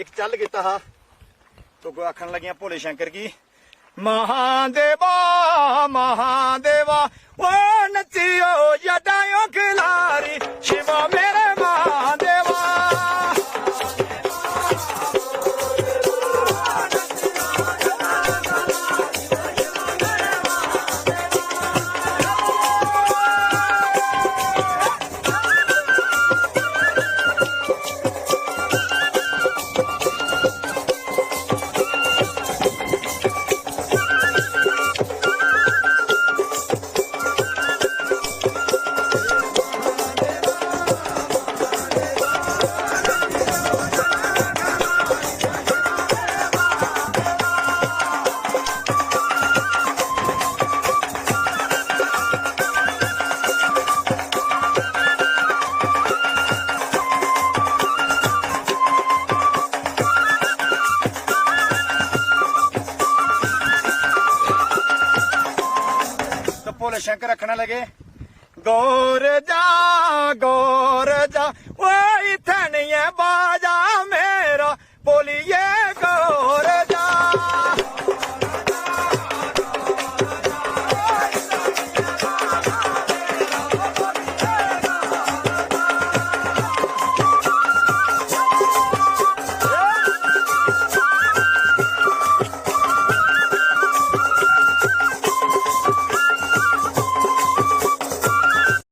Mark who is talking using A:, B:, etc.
A: एक चल गीता हा तो आखन लगियां भोले शंकर की महादेवा महादेवा वो नचियो जटायो खिलारी शिवा मेरे महादेवा भोले शंकर रखने लगे गौर जा वो इत्थे नहीं है बाज